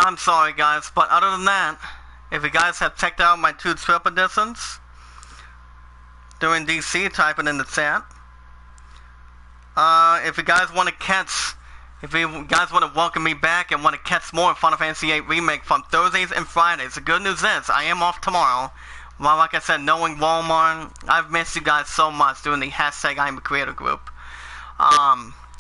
I'm sorry guys, but other than that, if you guys have checked out my 2 trip editions during DC, type it in the chat. If you guys want to welcome me back and want to catch more Final Fantasy VIII Remake from Thursdays and Fridays, the good news is I am off tomorrow. Well, like I said, knowing Walmart, I've missed you guys so much doing the hashtag I'm a Creator group.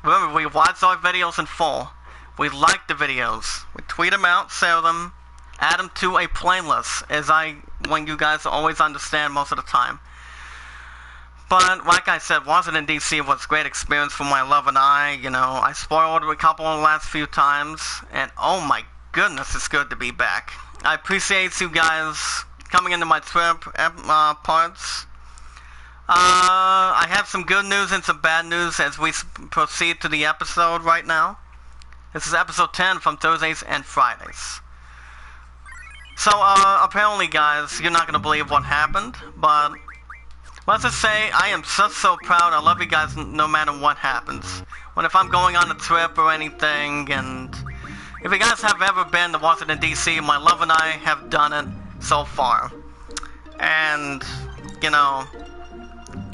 Remember, we watch our videos in full. We like the videos. We tweet them out, share them, add them to a playlist, as I want you guys to always understand most of the time. But, like I said, Washington, D.C. was a great experience for my love and I. You know, I spoiled a couple of the last few times, and oh my goodness, it's good to be back. I appreciate you guys coming into my trip parts. I have some good news and some bad news as we proceed to the episode right now. This is episode 10 from Thursdays and Fridays. So, apparently, guys, you're not going to believe what happened, but let's just say I am so proud. I love you guys no matter what happens. If I'm going on a trip or anything, and if you guys have ever been to Washington, D.C., my love and I have done it so far. And, you know,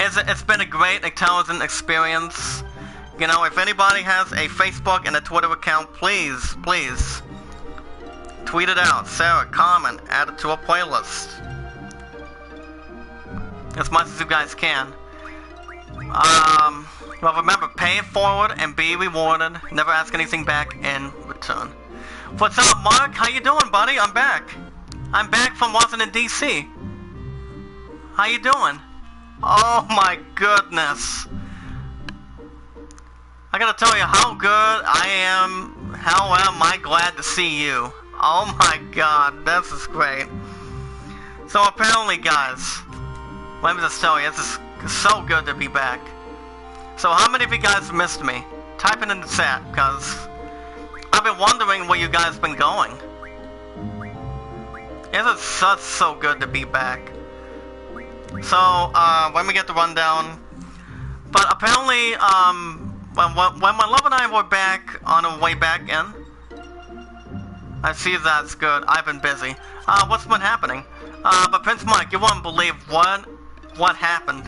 it's been a great, intelligent experience. You know, if anybody has a Facebook and a Twitter account, please tweet it out, share it, comment, add it to a playlist. As much as you guys can. Well, remember, pay it forward and be rewarded. Never ask anything back in return. What's up, Mark? How you doing, buddy? I'm back. I'm back from Washington, D.C. How you doing? Oh my goodness. I gotta tell you how good I am. How am I glad to see you. Oh my god, this is great. So apparently, guys, let me just tell you, this is so good to be back. So how many of you guys missed me? Type it in the chat, because I've been wondering where you guys been going. It is so good to be back. So, let me get the rundown. But apparently, when my love and I were back on our way back in, I see that's good. I've been busy. What's been happening? But Prince Mike, you won't believe what happened.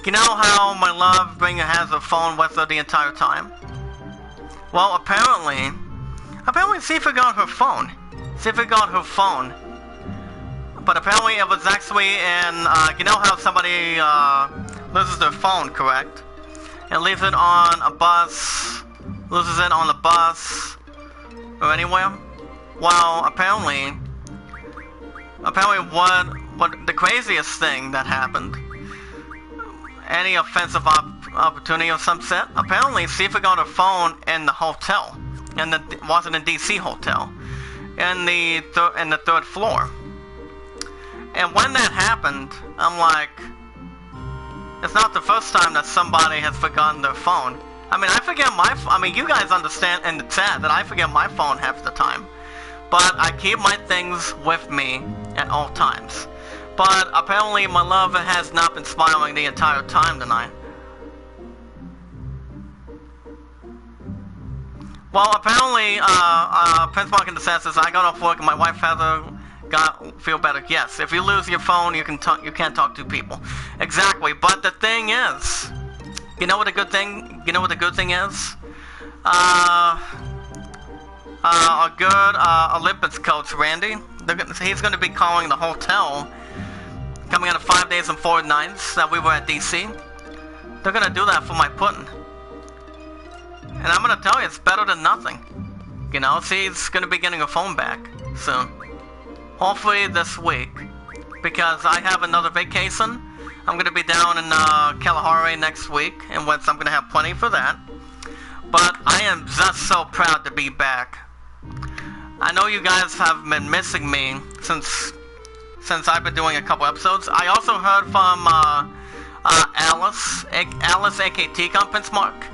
You know how my love has a phone with her the entire time? Well, apparently Sifa got her phone. But apparently it was actually in, you know how somebody loses their phone, correct? And leaves it on a bus, loses it on the bus, or anywhere? Well, apparently what the craziest thing that happened, any offensive opportunity of some set, apparently Sifa got her phone in the hotel, in the Washington D.C. hotel, in the 3rd floor. And when that happened, I'm like, it's not the first time that somebody has forgotten their phone. I mean, you guys understand in the chat that I forget my phone half the time. But I keep my things with me at all times. But apparently my love has not been smiling the entire time tonight. Well, apparently, Prince Mark in the chat says, I got off work and my wife feel better. Yes, if you lose your phone, you can't talk to people. Exactly, but the thing is, you know what the good thing is? Our good Olympics coach, Randy, he's going to be calling the hotel coming out of 5 days and 4 nights that we were at DC. They're going to do that for my pudding. And I'm going to tell you, it's better than nothing. You know, she's going to be getting her phone back soon. Hopefully this week, because I have another vacation. I'm going to be down in Kalahari next week, and I'm going to have plenty for that. But I am just so proud to be back. I know you guys have been missing me since I've been doing a couple episodes. I also heard from Alice aka Prince Mark,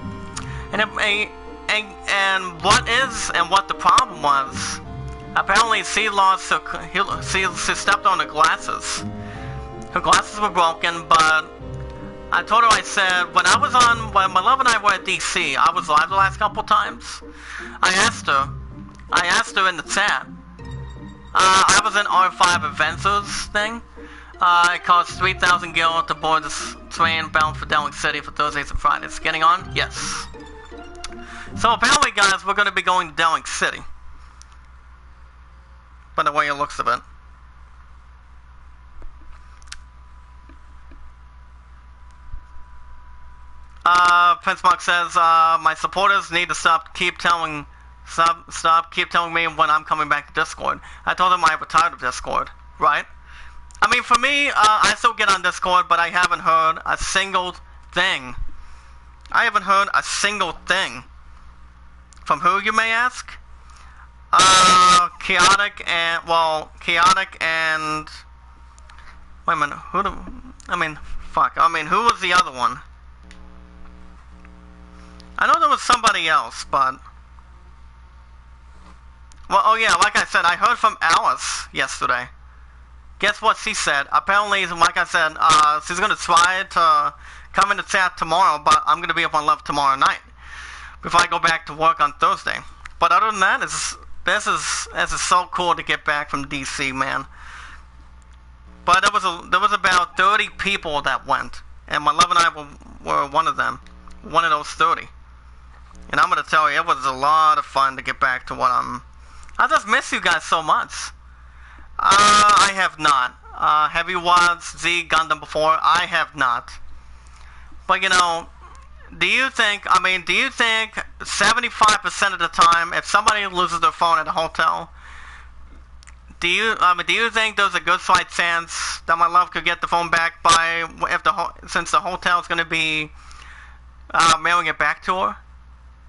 and what the problem was. Apparently, she stepped on her glasses. Her glasses were broken, but I told her, I said, when my love and I were at DC, I was live the last couple times. I asked her, I asked her in the chat. I was in R5 Adventures thing. It costs 3,000 gil to board this train bound for Delaware City for Thursdays and Fridays. Getting on? Yes. So apparently, guys, we're going to be going to Delaware City. By the way it looks of it. Prince Mark says, my supporters need to keep telling me when I'm coming back to Discord. I told them I retired of Discord, right? I mean, for me, I still get on Discord, but I haven't heard a single thing. I haven't heard a single thing. From who, you may ask? Chaotic and... Wait a minute, who was the other one? I know there was somebody else, but... Well, oh yeah, like I said, I heard from Alice yesterday. Guess what she said? Apparently, like I said, she's gonna try to come in the chat tomorrow, but I'm gonna be up on Love tomorrow night before I go back to work on Thursday. But other than that, this is so cool to get back from DC, man. But there was about 30 people that went, and my love and I were one of them, one of those 30. And I'm gonna tell you, it was a lot of fun to get back to what I just miss you guys so much. I have not. Have you watched Z Gundam before? I have not. But you know, do you think 75% of the time, if somebody loses their phone at a hotel, do you think there's a good slight chance that my love could get the phone back since the hotel is going to be mailing it back to her?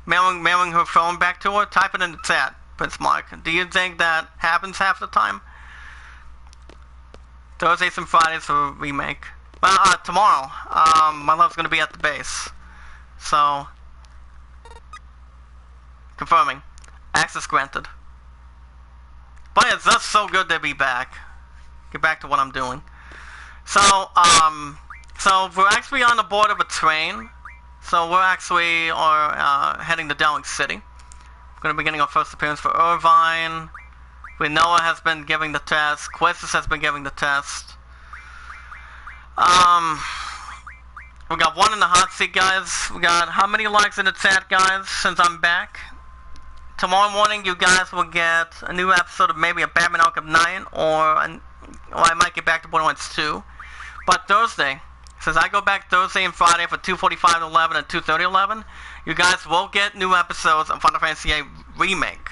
Mailing her phone back to her? Type it in the chat, Prince Mark. Do you think that happens half the time? Thursdays and Fridays for Remake. Well, tomorrow, my love's gonna be at the base. So, confirming. Access granted. But it's just so good to be back. Get back to what I'm doing. So we're actually on the board of a train. So we're actually heading to Delaware City. We're gonna be getting our first appearance for Irvine. Noah has been giving the test. Questus has been giving the test. We got one in the hot seat, guys. We got how many likes in the chat, guys, since I'm back? Tomorrow morning, you guys will get a new episode of maybe a Batman Arkham 9, or I might get back to Borderlands 2. But Thursday, since I go back Thursday and Friday for 2:45 to 11 and 2:30 to 11, you guys will get new episodes of Final Fantasy VIII Remake.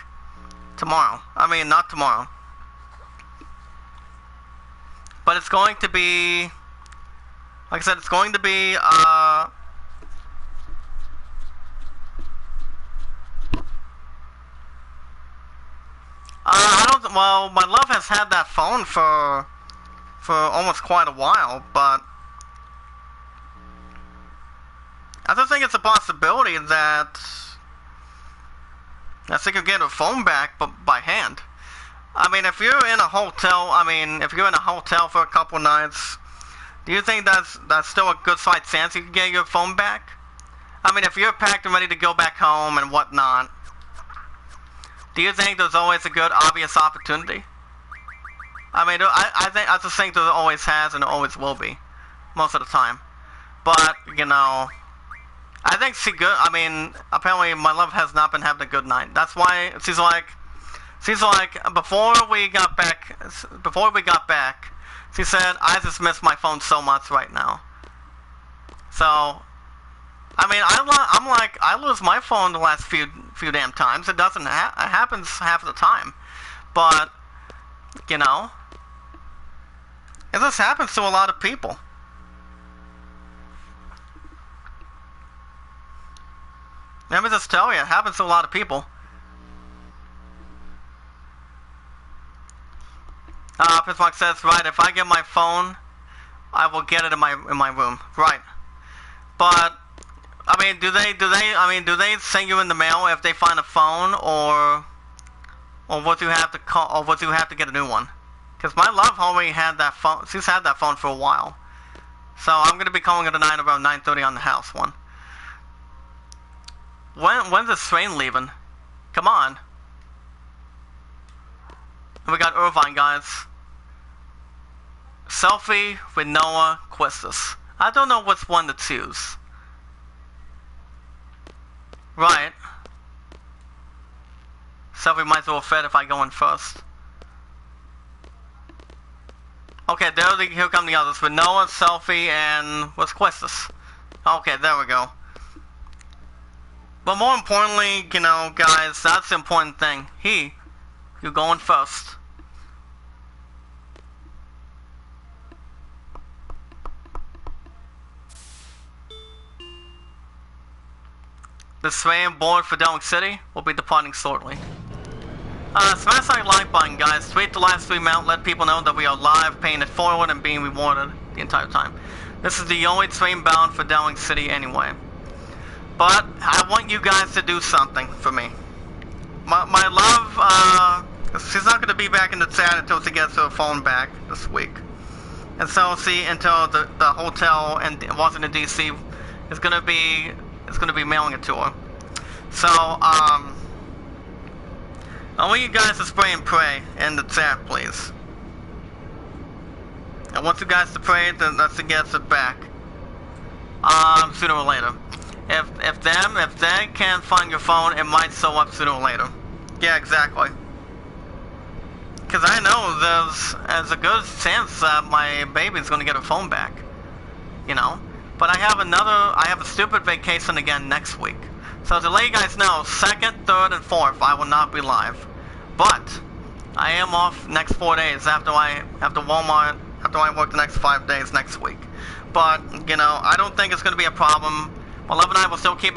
Tomorrow. I mean, not tomorrow. But it's going to be... Like I said, it's going to be... Well, my love has had that phone for almost quite a while, but... I just think it's a possibility that she could get her phone back, but by hand. I mean, if you're in a hotel, for a couple nights, do you think that's still a good slight chance you can get your phone back? I mean, if you're packed and ready to go back home and whatnot, do you think there's always a good obvious opportunity? I mean, I just think there always has and there always will be, most of the time. But you know, I think apparently my love has not been having a good night. That's why she's like, before we got back, she said, I just miss my phone so much right now. So, I mean, I lose my phone the last few damn times. It happens half the time. But, you know, it just happens to a lot of people. Let me just tell you, it happens to a lot of people. Prince Mark says, right, if I get my phone, I will get it in my room. Right. But I mean, do they send you in the mail if they find a phone, or would you have to call, or would you have to get a new one? Because my love already had that phone. She's had that phone for a while. So I'm gonna be calling her tonight around 9:30 on the house one. When's this train leaving? Come on. And we got Irvine, guys. Selfie with Noah Questus. I don't know which one to choose. Right. Selfie might as well fit if I go in first. Okay, here come the others. With Noah, Selfie, and what's Questus? Okay, there we go. But more importantly, you know, guys, that's the important thing. You're going first. The swaying board for Delaware City will be departing shortly. Smash that like button, guys. Tweet the live stream out. Let people know that we are live, paying it forward, and being rewarded the entire time. This is the only train bound for Delaware City anyway. But I want you guys to do something for me. My love, she's not going to be back in the chat until she gets her phone back this week. And so until the hotel in Washington D.C. is going to be mailing it to her. So I want you guys to spray and pray in the chat, please. I want you guys to pray that she gets it back sooner or later. If they can't find your phone, it might show up sooner or later. Yeah, exactly. Because I know there's a good chance that my baby's gonna get her phone back. You know? But I have a stupid vacation again next week. So to let you guys know, 2nd, 3rd, and 4th, I will not be live. But I am off next 4 days after Walmart, after I work the next 5 days next week. But, you know, I don't think it's gonna be a problem. My love and I will still keep